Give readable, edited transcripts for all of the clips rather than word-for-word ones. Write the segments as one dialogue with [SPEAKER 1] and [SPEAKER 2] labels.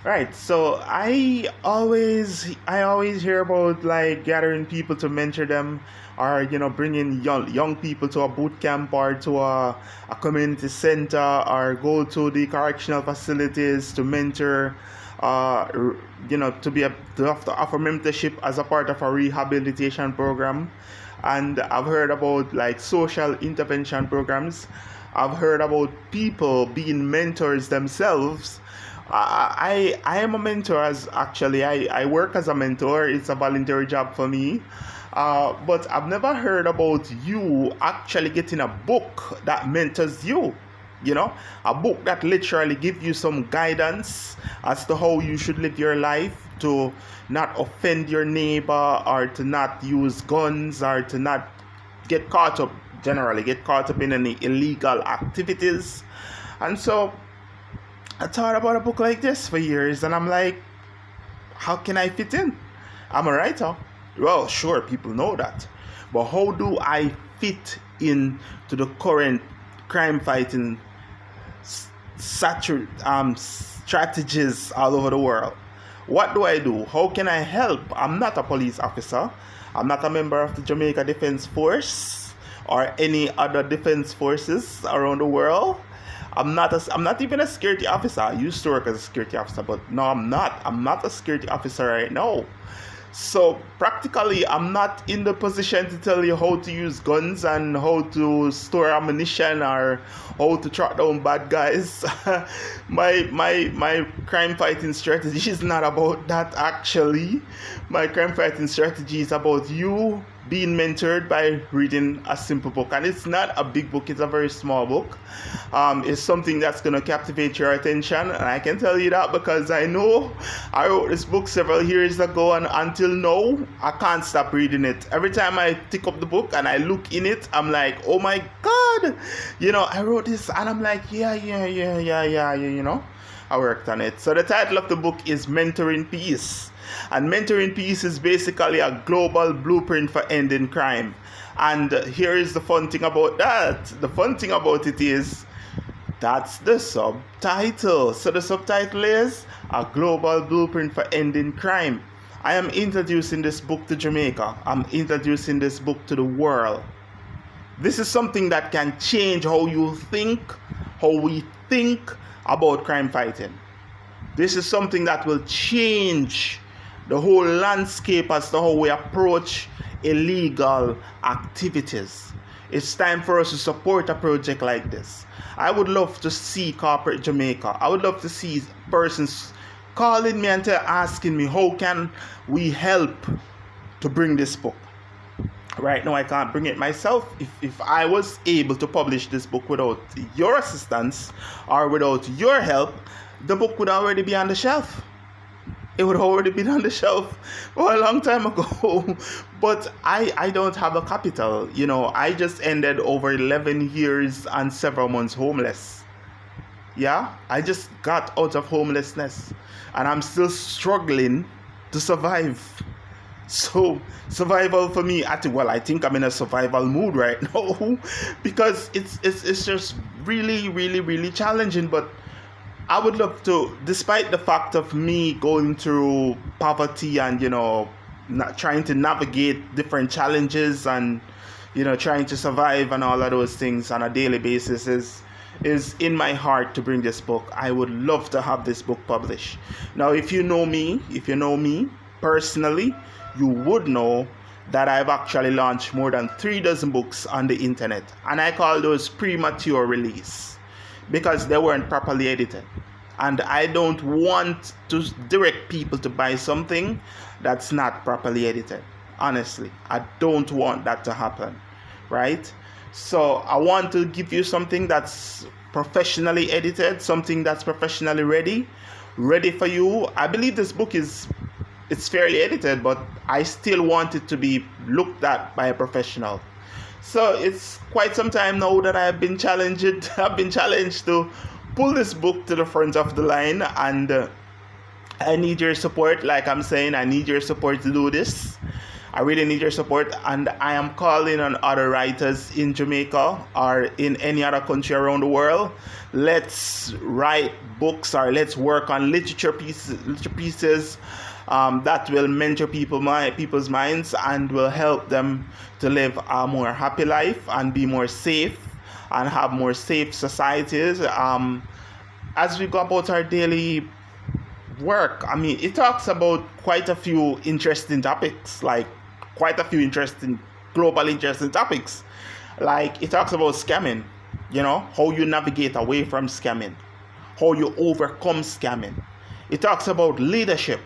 [SPEAKER 1] Right. So I always hear about like gathering people to mentor them, or bringing young people to a boot camp or to a community center, or go to the correctional facilities to mentor, to offer mentorship as a part of a rehabilitation program. And I've heard about like social intervention programs. I've heard about people being mentors themselves. I am a mentor, as actually I work as a mentor. It's a voluntary job for me. But I've never heard about you actually getting a book that mentors you. A book that literally gives you some guidance as to how you should live your life, to not offend your neighbor, or to not use guns, or to not get caught up, generally get caught up in any illegal activities. And so I thought about a book like this for years, and I'm like, how can I fit in? I'm a writer. Well, sure, people know that. But how do I fit in to the current crime fighting strategies all over the world? What do I do? How can I help? I'm not a police officer. I'm not a member of the Jamaica Defense Force or any other defense forces around the world. I'm not even a security officer. I used to work as a security officer, but no, I'm not. I'm not a security officer right now. So practically, I'm not in the position to tell you how to use guns and how to store ammunition or how to track down bad guys. My crime fighting strategy is not about that actually. My crime fighting strategy is about you being mentored by reading a simple book. And it's not a big book, it's a very small book. It's something that's going to captivate your attention. And I can tell you that because I know I wrote this book several years ago, and until now, I can't stop reading it. Every time I pick up the book and I look in it, I'm like, oh my God, I wrote this, and I'm like, yeah, I worked on it. So the title of the book is Mentoring Peace. And Mentoring Peace is basically a global blueprint for ending crime. And here is the fun thing about that. The fun thing about it is that's the subtitle. So the subtitle is A Global Blueprint for Ending Crime. I am introducing this book to Jamaica. I'm introducing this book to the world. This is something that can change how you think, how we think about crime fighting. This is something that will change the whole landscape as to how we approach illegal activities. It's time for us to support a project like this. I would love to see corporate Jamaica. I would love to see persons calling me and asking me, how can we help to bring this book? Right now I can't bring it myself. If I was able to publish this book without your assistance or without your help, the book would already be on the shelf. It would already been on the shelf for a long time ago. But I don't have a capital. I just ended over 11 years and several months homeless. Yeah, I just got out of homelessness. And I'm still struggling to survive. So survival for me, I think I'm in a survival mood right now. Because it's just really, really, really challenging. But I would love to, despite the fact of me going through poverty and, not trying to navigate different challenges and, trying to survive and all of those things on a daily basis is in my heart to bring this book. I would love to have this book published. Now, if you know me personally, you would know that I've actually launched more than 3 dozen books on the internet. And I call those premature release, because they weren't properly edited. And I don't want to direct people to buy something that's not properly edited. Honestly, I don't want that to happen, right? So I want to give you something that's professionally edited, something that's professionally ready for you. I believe this book it's fairly edited, but I still want it to be looked at by a professional. So it's quite some time now that I've been challenged to pull this book to the front of the line, and I need your support. Like I'm saying, I need your support to do this. I really need your support, and I am calling on other writers in Jamaica or in any other country around the world. Let's write books, or let's work on literature pieces that will mentor people's minds and will help them to live a more happy life and be more safe and have more safe societies. As we go about our daily work, I mean, it talks about quite a few interesting topics, like quite a few global interesting topics. Like it talks about scamming, how you navigate away from scamming, how you overcome scamming. It talks about leadership.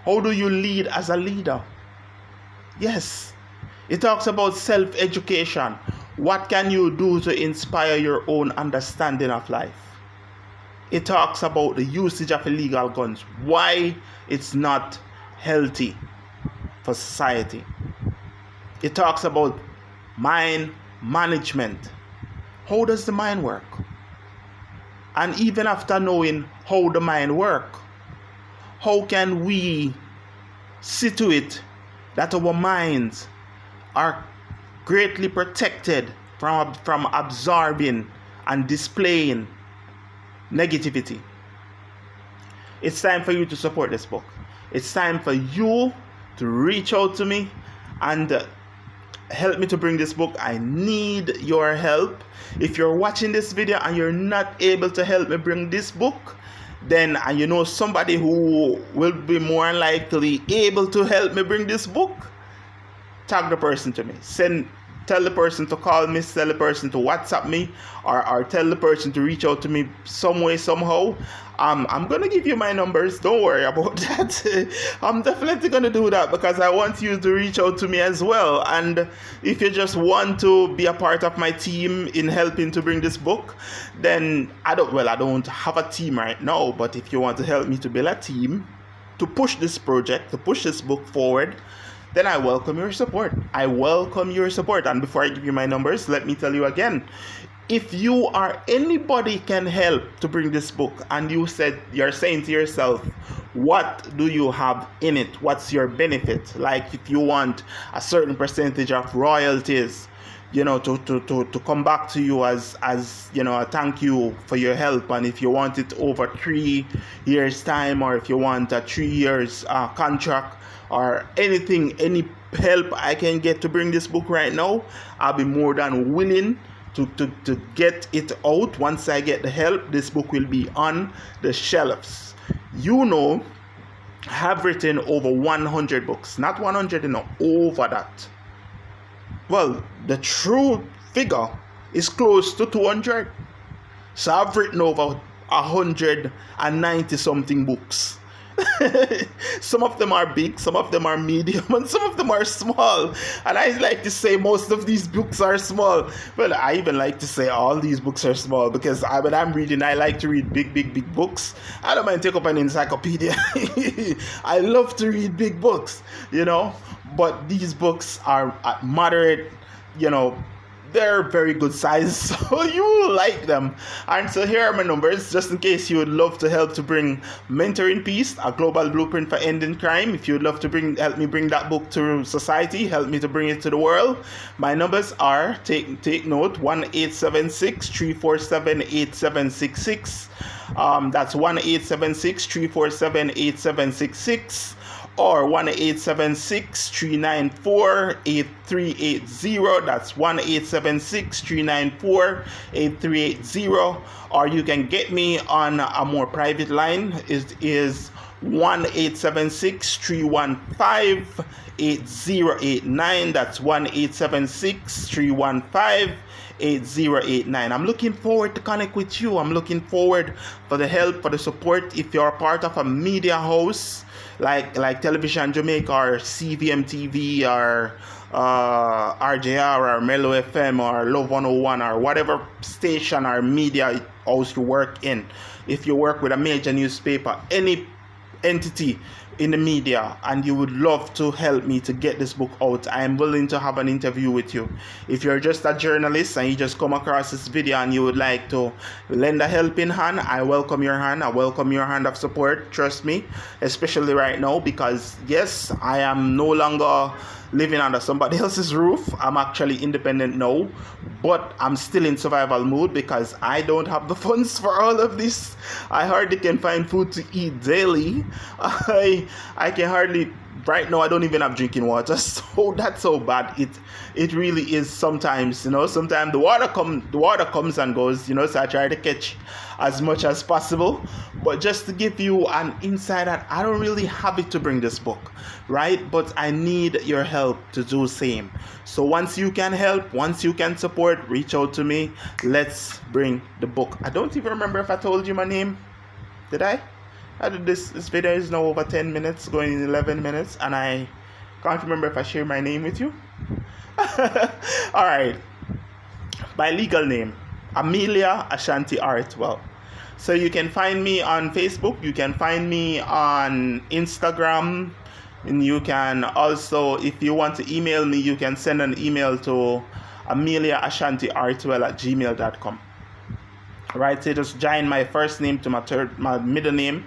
[SPEAKER 1] How do you lead as a leader? Yes. It talks about self-education. What can you do to inspire your own understanding of life? It talks about the usage of illegal guns, why it's not healthy for society. It talks about mind management. How does the mind work? And even after knowing how the mind works, how can we see to it that our minds are greatly protected from absorbing and displaying negativity? It's time for you to support this book. It's time for you to reach out to me and help me to bring this book. I need your help. If you're watching this video and you're not able to help me bring this book, then you know somebody who will be more likely able to help me bring this book, tag the person to me. Tell the person to call me, tell the person to WhatsApp me, or tell the person to reach out to me some way, somehow. I'm going to give you my numbers. Don't worry about that. I'm definitely going to do that because I want you to reach out to me as well. And if you just want to be a part of my team in helping to bring this book, then I don't have a team right now. But if you want to help me to build a team to push this project, to push this book forward, then I welcome your support. I welcome your support. And before I give you my numbers, let me tell you again, if you or anybody can help to bring this book and you're saying to yourself, what do you have in it? What's your benefit? Like if you want a certain percentage of royalties, to come back to you as a thank you for your help. And if you want it over 3 years time, or if you want a 3 years contract, or anything, any help I can get to bring this book right now, I'll be more than willing to get it out. Once I get the help, this book will be on the shelves. I have written over 100 books. Not 100, over that. Well, the true figure is close to 200. So I've written over 190 something books. Some of them are big, some of them are medium, and some of them are small. And I like to say most of these books are small. Well, I even like to say all these books are small because when I'm reading, I like to read big books. I don't mind take up an encyclopedia. I love to read big books, but these books are moderate, they're very good size, so you will like them. And so here are my numbers, just in case you would love to help to bring Mentoring Peace, a global blueprint for ending crime. If you would love to help me bring that book to society, help me to bring it to the world. My numbers are, take note, 1-876-347-8766. That's 1-876-347-8766. Or 1-876-394-8380. That's 1-876-394-8380. Or you can get me on a more private line. It is 1-876-315-8089. That's 1-876-315-8089. I'm looking forward to connect with you. I'm looking forward for the help, for the support. If you're a part of a media house like Television Jamaica or CVM TV or RJR or Mellow FM or Love 101 or whatever station or media house you work in, if you work with a major newspaper, any entity in the media and you would love to help me to get this book out, I am willing to have an interview with you. If you're just a journalist and you just come across this video and you would like to lend a helping hand, I welcome your hand. I welcome your hand of support. Trust me, especially right now, because yes, I am no longer living under somebody else's roof. I'm actually independent now, but I'm still in survival mode because I don't have the funds for all of this. I hardly can find food to eat daily. I can hardly, right now I don't even have drinking water, so that's so bad it really is. Sometimes, sometimes the water comes and goes, so I try to catch as much as possible. But just to give you an insight, that I don't really have it to bring this book, right? But I need your help to do same. So once you can help, once you can support, reach out to me. Let's bring the book. I don't even remember if I told you my name. Did I? I did this video is now over 10 minutes, going in 11 minutes, and I can't remember if I shared my name with you. All right. My legal name, Amelia Ashanti Artwell. So you can find me on Facebook, you can find me on Instagram, and you can also, if you want to email me, you can send an email to ameliaashantiartwell@gmail.com. Right, so just join my first name to my middle name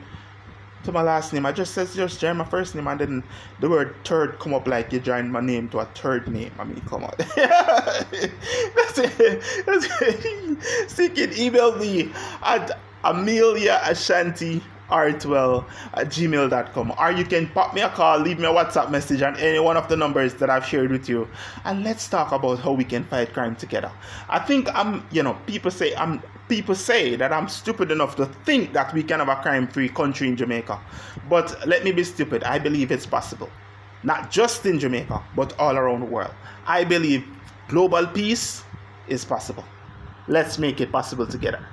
[SPEAKER 1] to my last name. I just join my first name, and then the word third come up like you join my name to a third name. I mean, come on. That's it. So you can email me at ameliaashantiartwell@gmail.com, or you can pop me a call, leave me a WhatsApp message on any one of the numbers that I've shared with you, and let's talk about how we can fight crime together. I think people say that I'm stupid enough to think that we can have a crime-free country in Jamaica. But let me be stupid. I believe it's possible. Not just in Jamaica, but all around the world. I believe global peace is possible. Let's make it possible together.